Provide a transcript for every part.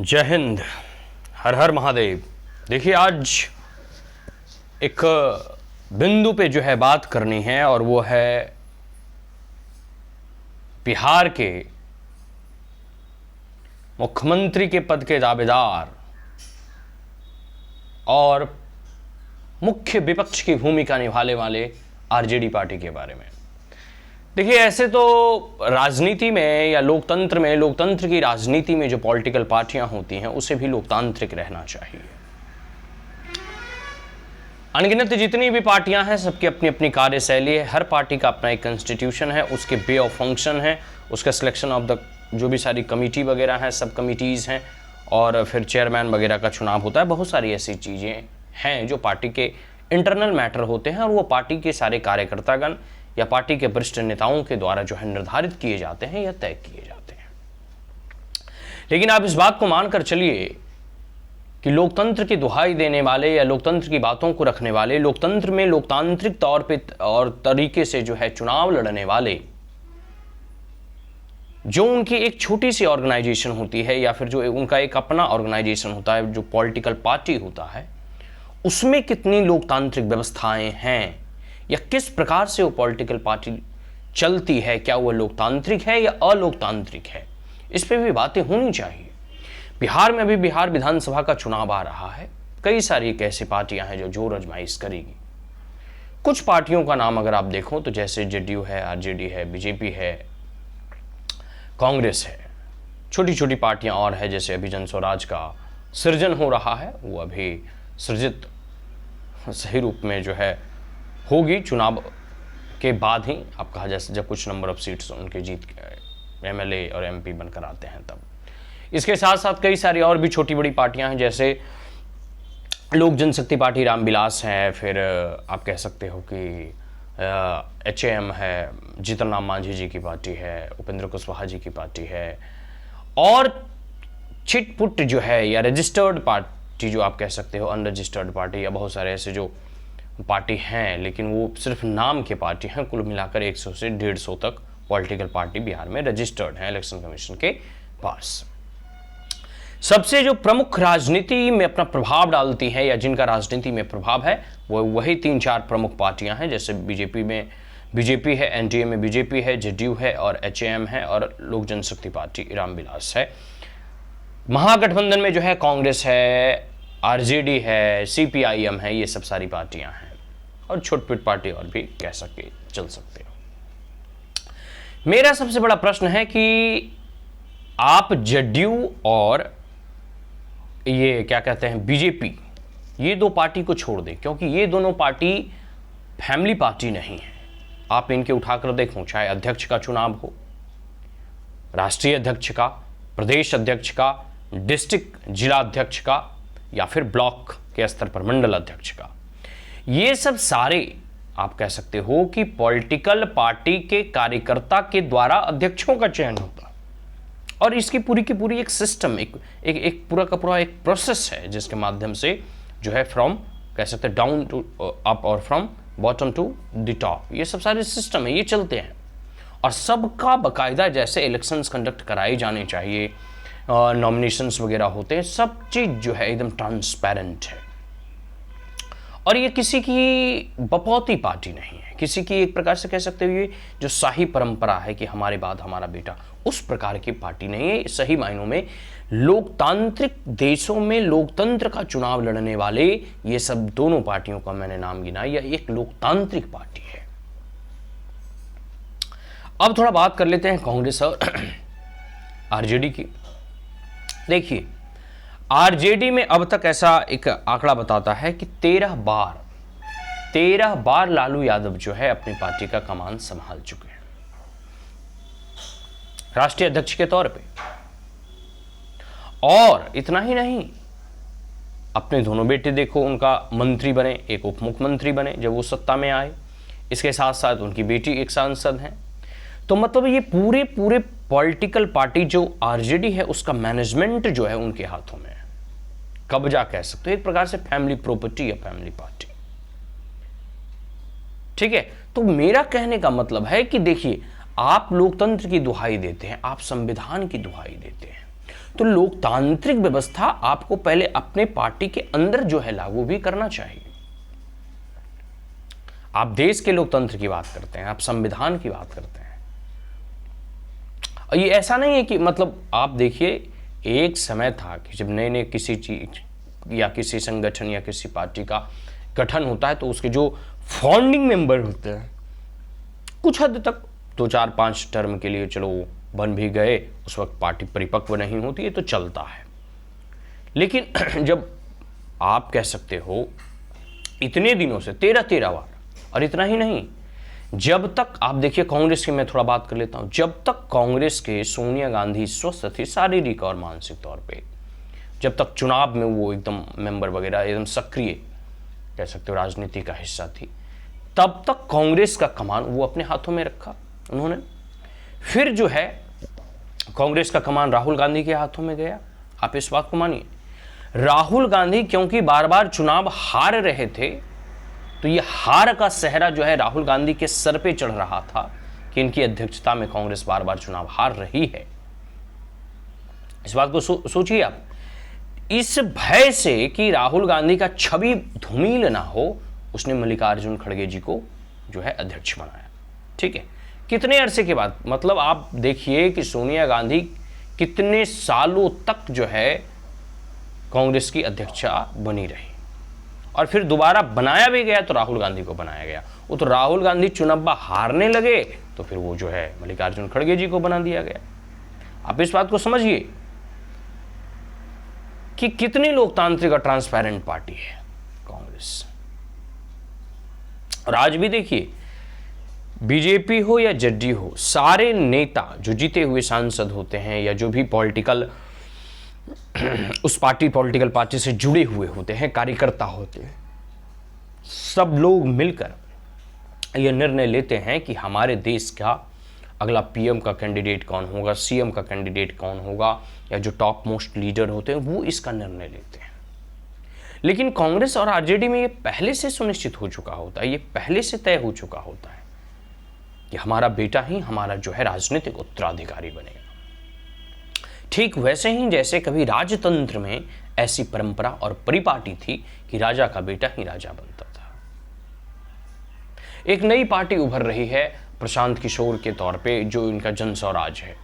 जय हिंद, हर हर महादेव। देखिए, आज एक बिंदु पे जो है बात करनी है और वो है बिहार के मुख्यमंत्री के पद के दावेदार और मुख्य विपक्ष की भूमिका निभाने वाले आरजेडी पार्टी के बारे में। देखिए, ऐसे तो राजनीति में या लोकतंत्र की राजनीति में जो पॉलिटिकल पार्टियां होती हैं उसे भी लोकतांत्रिक रहना चाहिए। अनगिनत जितनी भी पार्टियां हैं सबकी अपनी अपनी कार्यशैली है, हर पार्टी का अपना एक कॉन्स्टिट्यूशन है, उसके वे ऑफ फंक्शन है, उसका सिलेक्शन ऑफ द जो भी सारी कमेटी वगैरह हैं, सब कमिटीज़ हैं, और फिर चेयरमैन वगैरह का चुनाव होता है। बहुत सारी ऐसी चीज़ें हैं जो पार्टी के इंटरनल मैटर होते हैं और वो पार्टी के सारे कार्यकर्तागण या पार्टी के वरिष्ठ नेताओं के द्वारा जो है निर्धारित किए जाते हैं या तय किए जाते हैं। लेकिन आप इस बात को मानकर चलिए कि लोकतंत्र की दुहाई देने वाले या लोकतंत्र की बातों को रखने वाले, लोकतंत्र में लोकतांत्रिक तौर पे और तरीके से जो है चुनाव लड़ने वाले, जो उनकी एक छोटी सी ऑर्गेनाइजेशन होती है या फिर जो उनका एक अपना ऑर्गेनाइजेशन होता है, जो पॉलिटिकल पार्टी होता है, उसमें कितनी लोकतांत्रिक व्यवस्थाएं हैं या किस प्रकार से वो पॉलिटिकल पार्टी चलती है, क्या वो लोकतांत्रिक है या अलोकतांत्रिक है, इस पे भी बातें होनी चाहिए। बिहार में अभी बिहार विधानसभा का चुनाव आ रहा है। कई सारी एक ऐसी पार्टियां हैं जो जोर आजमाइश करेगी। कुछ पार्टियों का नाम अगर आप देखो तो जैसे जेडीयू है, आरजेडी है, बीजेपी है, कांग्रेस है, छोटी छोटी पार्टियां और है, जैसे अभी जन स्वराज का सृजन हो रहा है, वो अभी सृजित सही रूप में जो है होगी चुनाव के बाद ही। आप कहा जैसे जब कुछ नंबर ऑफ सीट्स उनके जीत के एमएलए और एमपी बनकर आते हैं तब। इसके साथ साथ कई सारी और भी छोटी बड़ी पार्टियां हैं, जैसे लोक जनशक्ति पार्टी रामविलास है, फिर आप कह सकते हो कि एचएएम है, जीतन राम मांझी जी की पार्टी है, उपेंद्र कुशवाहा जी की पार्टी है, और छिटपुट जो है या रजिस्टर्ड पार्टी जो आप कह सकते हो, अनरजिस्टर्ड पार्टी, या बहुत सारे ऐसे जो पार्टी हैं लेकिन वो सिर्फ नाम के पार्टी हैं। कुल मिलाकर 100 से 150 तक पॉलिटिकल पार्टी बिहार में रजिस्टर्ड हैं इलेक्शन कमीशन के पास। सबसे जो प्रमुख राजनीति में अपना प्रभाव डालती हैं या जिनका राजनीति में प्रभाव है वो वही 3-4 प्रमुख पार्टियां हैं, जैसे बीजेपी है, एनडीए में बीजेपी है, जेडीयू है और एचएएम है, और लोक जनशक्ति पार्टी रामविलास है। महागठबंधन में जो है कांग्रेस है, आरजेडी है, सीपीआईएम है, ये सब सारी पार्टियां हैं, और छोट-पिट पार्टी और भी कह सकते चल सकते हो। मेरा सबसे बड़ा प्रश्न है कि आप जेडीयू और ये क्या कहते हैं बीजेपी, ये दो पार्टी को छोड़ दें, क्योंकि ये दोनों पार्टी फैमिली पार्टी नहीं है। आप इनके उठाकर देखो, चाहे अध्यक्ष का चुनाव हो, राष्ट्रीय अध्यक्ष का, प्रदेश अध्यक्ष का, डिस्ट्रिक्ट जिला अध्यक्ष का, या फिर ब्लॉक के स्तर पर मंडल अध्यक्ष का, ये सब सारे आप कह सकते हो कि पॉलिटिकल पार्टी के कार्यकर्ता के द्वारा अध्यक्षों का चयन होता है, और इसकी पूरी की पूरी एक सिस्टम, एक पूरा का पूरा एक प्रोसेस है जिसके माध्यम से जो है फ्रॉम कह सकते हैं डाउन टू अप और from bottom to the top, ये सब सारे सिस्टम है, ये चलते हैं, और सबका बाकायदा जैसे इलेक्शंस कंडक्ट कराए जाने चाहिए, नॉमिनेशंस वगैरह होते हैं, सब चीज़ जो है एकदम ट्रांसपेरेंट है। और ये किसी की बपौती पार्टी नहीं है, किसी की एक प्रकार से कह सकते हो ये जो शाही परंपरा है कि हमारे बाद हमारा बेटा, उस प्रकार की पार्टी नहीं है। सही मायनों में लोकतांत्रिक देशों में लोकतंत्र का चुनाव लड़ने वाले ये सब दोनों पार्टियों का मैंने नाम गिना, यह एक लोकतांत्रिक पार्टी है। अब थोड़ा बात कर लेते हैं कांग्रेस और आरजेडी की। देखिए, आरजेडी में अब तक ऐसा एक आंकड़ा बताता है कि 13 बार लालू यादव जो है अपनी पार्टी का कमान संभाल चुके हैं राष्ट्रीय अध्यक्ष के तौर पे। और इतना ही नहीं, अपने दोनों बेटे देखो, उनका मंत्री बने, एक उप मुख्यमंत्री बने जब वो सत्ता में आए, इसके साथ साथ उनकी बेटी एक सांसद हैं। तो मतलब ये पूरे पॉलिटिकल पार्टी जो आरजेडी है उसका मैनेजमेंट जो है उनके हाथों में है, कब्जा कह सकते हो, एक प्रकार से फैमिली प्रॉपर्टी या फैमिली पार्टी। ठीक है, तो मेरा कहने का मतलब है कि देखिए, आप लोकतंत्र की दुहाई देते हैं, आप संविधान की दुहाई देते हैं, तो लोकतांत्रिक व्यवस्था आपको पहले अपने पार्टी के अंदर जो है लागू भी करना चाहिए। आप देश के लोकतंत्र की बात करते हैं, आप संविधान की बात करते हैं। ये ऐसा नहीं है कि मतलब आप देखिए, एक समय था कि जब नए नए किसी चीज या किसी संगठन या किसी पार्टी का गठन होता है तो उसके जो फाउंडिंग मेंबर होते हैं कुछ हद तक 2 4 5 टर्म के लिए चलो बन भी गए, उस वक्त पार्टी परिपक्व नहीं होती है तो चलता है। लेकिन जब आप कह सकते हो इतने दिनों से 13 बार, और इतना ही नहीं, जब तक आप देखिए कांग्रेस की मैं थोड़ा बात कर लेता हूं, जब तक कांग्रेस के सोनिया गांधी स्वस्थ थी शारीरिक और मानसिक तौर पे, जब तक चुनाव में वो एकदम मेंबर वगैरह एकदम सक्रिय कह सकते हो राजनीति का हिस्सा थी, तब तक कांग्रेस का कमान वो अपने हाथों में रखा उन्होंने। फिर जो है कांग्रेस का कमान राहुल गांधी के हाथों में गया। आप इस बात को मानिए, राहुल गांधी क्योंकि बार बार चुनाव हार रहे थे तो ये हार का सहरा जो है राहुल गांधी के सर पे चढ़ रहा था कि इनकी अध्यक्षता में कांग्रेस बार बार चुनाव हार रही है। इस बात को सोचिए आप, इस भय से कि राहुल गांधी का छवि धूमिल ना हो, उसने मल्लिकार्जुन खड़गे जी को जो है अध्यक्ष बनाया। ठीक है, कितने अरसे के बाद, मतलब आप देखिए कि सोनिया गांधी कितने सालों तक जो है कांग्रेस की अध्यक्षा बनी रही, और फिर दोबारा बनाया भी गया तो राहुल गांधी को बनाया गया। वो तो राहुल गांधी चुनाव हारने लगे तो फिर वो जो है मल्लिकार्जुन खड़गे जी को बना दिया गया। आप इस बात को समझिए कि कितनी लोकतांत्रिक और ट्रांसपेरेंट पार्टी है कांग्रेस। और आज भी देखिए, बीजेपी हो या जेडी हो, सारे नेता जो जीते हुए सांसद होते हैं या जो भी पॉलिटिकल उस पॉलिटिकल पार्टी से जुड़े हुए होते हैं, कार्यकर्ता होते हैं, सब लोग मिलकर यह निर्णय लेते हैं कि हमारे देश का अगला पीएम का कैंडिडेट कौन होगा, सीएम का कैंडिडेट कौन होगा, या जो टॉप मोस्ट लीडर होते हैं वो इसका निर्णय लेते हैं। लेकिन कांग्रेस और आरजेडी में ये पहले से सुनिश्चित हो चुका होता है, ये पहले से तय हो चुका होता है कि हमारा बेटा ही हमारा जो है राजनीतिक उत्तराधिकारी बनेगा। ठीक वैसे ही जैसे कभी राजतंत्र में ऐसी परंपरा और परिपाटी थी कि राजा का बेटा ही राजा बनता था। एक नई पार्टी उभर रही है प्रशांत किशोर के तौर पे, जो इनका जन स्वराज है।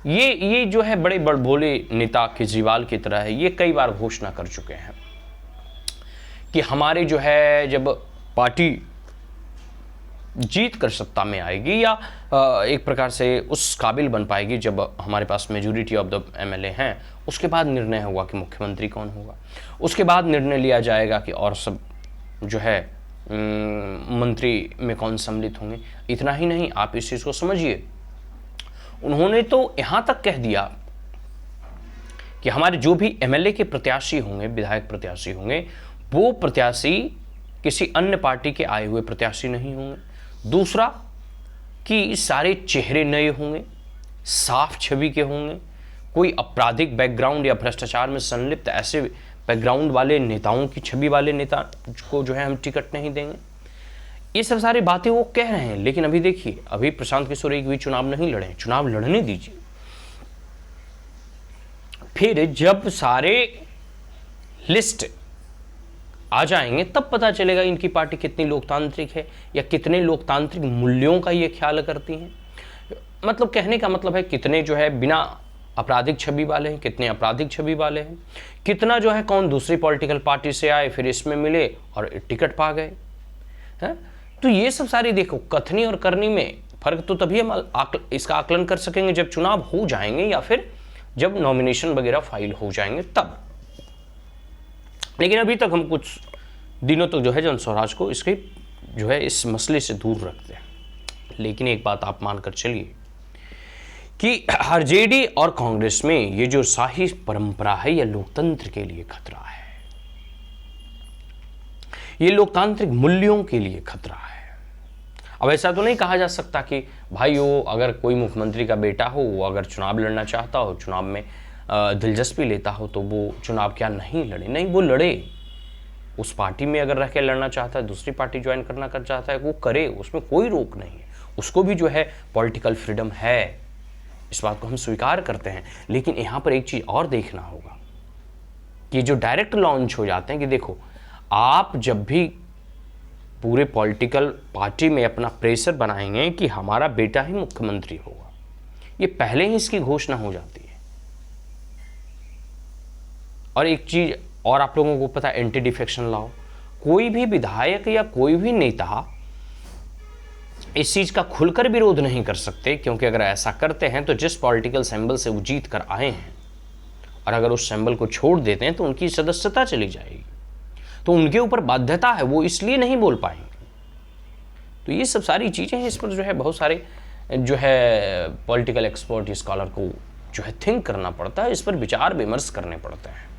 ये जो है बड़े बड़भोले नेता केजरीवाल की तरह है। ये कई बार घोषणा कर चुके हैं कि हमारे जो है जब पार्टी जीत कर सत्ता में आएगी या एक प्रकार से उस काबिल बन पाएगी जब हमारे पास मेजॉरिटी ऑफ द एमएलए हैं, उसके बाद निर्णय होगा कि मुख्यमंत्री कौन होगा। उसके बाद निर्णय लिया जाएगा कि और सब जो है मंत्री में कौन सम्मिलित होंगे। इतना ही नहीं, आप इस चीज़ को समझिए, उन्होंने तो यहाँ तक कह दिया कि हमारे जो भी एमएलए के प्रत्याशी होंगे, विधायक प्रत्याशी होंगे, वो प्रत्याशी किसी अन्य पार्टी के आए हुए प्रत्याशी नहीं होंगे। दूसरा कि सारे चेहरे नए होंगे, साफ छवि के होंगे, कोई आपराधिक बैकग्राउंड या भ्रष्टाचार में संलिप्त ऐसे बैकग्राउंड वाले नेताओं की छवि वाले नेता को जो है हम टिकट नहीं देंगे। ये सब सारी बातें वो कह रहे हैं। लेकिन अभी देखिए, अभी प्रशांत किशोर एक भी चुनाव नहीं लड़े, चुनाव लड़ने दीजिए। फिर जब सारे लिस्ट आ जाएंगे तब पता चलेगा इनकी पार्टी कितनी लोकतांत्रिक है या कितने लोकतांत्रिक मूल्यों का ये ख्याल करती है। मतलब कहने का मतलब है कितने जो है बिना आपराधिक छवि वाले हैं, कितने आपराधिक छवि वाले हैं, कितना जो है कौन दूसरी पॉलिटिकल पार्टी से आए फिर इसमें मिले और टिकट पा गए हैं। तो ये सब सारी देखो, कथनी और करनी में फर्क तो तभी हम इसका आकलन कर सकेंगे जब चुनाव हो जाएंगे या फिर जब नॉमिनेशन वगैरह फाइल हो जाएंगे तब। लेकिन अभी तक हम कुछ दिनों तक जो है जन स्वराज को इसके जो है इस मसले से दूर रखते हैं। लेकिन एक बात आप मानकर चलिए कि आरजेडी और कांग्रेस में ये जो शाही परंपरा है यह लोकतंत्र के लिए खतरा है, ये लोकतांत्रिक मूल्यों के लिए खतरा है। अब ऐसा तो नहीं कहा जा सकता कि भाई वो अगर कोई मुख्यमंत्री का बेटा हो, वो अगर चुनाव लड़ना चाहता हो, चुनाव में दिलचस्पी लेता हो तो वो चुनाव क्या नहीं लड़े। नहीं, वो लड़े। उस पार्टी में अगर रह के लड़ना चाहता है, दूसरी पार्टी ज्वाइन करना कर चाहता है, वो करे, उसमें कोई रोक नहीं है। उसको भी जो है पॉलिटिकल फ्रीडम है। इस बात को हम स्वीकार करते हैं। लेकिन यहाँ पर एक चीज़ और देखना होगा कि जो डायरेक्ट लॉन्च हो जाते हैं कि देखो, आप जब भी पूरे पॉलिटिकल पार्टी में अपना प्रेशर बनाएंगे कि हमारा बेटा ही मुख्यमंत्री होगा, ये पहले ही इसकी घोषणा हो जाती है। और एक चीज़ और आप लोगों को पता है, एंटी डिफेक्शन लॉ, कोई भी विधायक या कोई भी नेता इस चीज़ का खुलकर विरोध नहीं कर सकते, क्योंकि अगर ऐसा करते हैं तो जिस पॉलिटिकल सिंबल से वो जीत कर आए हैं और अगर उस सिंबल को छोड़ देते हैं तो उनकी सदस्यता चली जाएगी, तो उनके ऊपर बाध्यता है, वो इसलिए नहीं बोल पाएंगे। तो ये सब सारी चीज़ें हैं, इस पर जो है बहुत सारे जो है पॉलिटिकल एक्सपर्ट स्कॉलर को जो है थिंक करना पड़ता है, इस पर विचार विमर्श करने पड़ते हैं।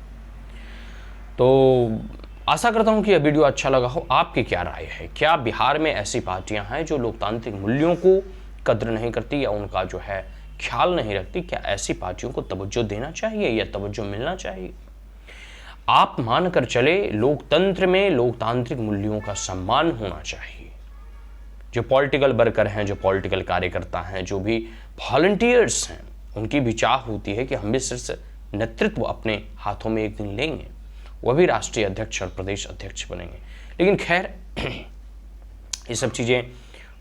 तो आशा करता हूं कि यह वीडियो अच्छा लगा हो। आपकी क्या राय है? क्या बिहार में ऐसी पार्टियां हैं जो लोकतांत्रिक मूल्यों को कद्र नहीं करती या उनका जो है ख्याल नहीं रखती? क्या ऐसी पार्टियों को तवज्जो देना चाहिए या तवज्जो मिलना चाहिए? आप मानकर चले, लोकतंत्र में लोकतांत्रिक मूल्यों का सम्मान होना चाहिए। जो पॉलिटिकल वर्कर हैं, जो पॉलिटिकल कार्यकर्ता हैं, जो भी वॉलंटियर्स हैं, उनकी भी चाह होती है कि हम भी सिर्फ नेतृत्व अपने हाथों में एक दिन लेंगे, वह भी राष्ट्रीय अध्यक्ष और प्रदेश अध्यक्ष बनेंगे। लेकिन खैर, ये सब चीज़ें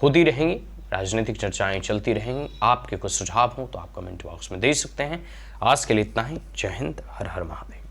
होती रहेंगी, राजनीतिक चर्चाएं चलती रहेंगी। आपके कुछ सुझाव हों तो आप कमेंट बॉक्स में दे सकते हैं। आज के लिए इतना ही। जय हिंद, हर हर महादेव।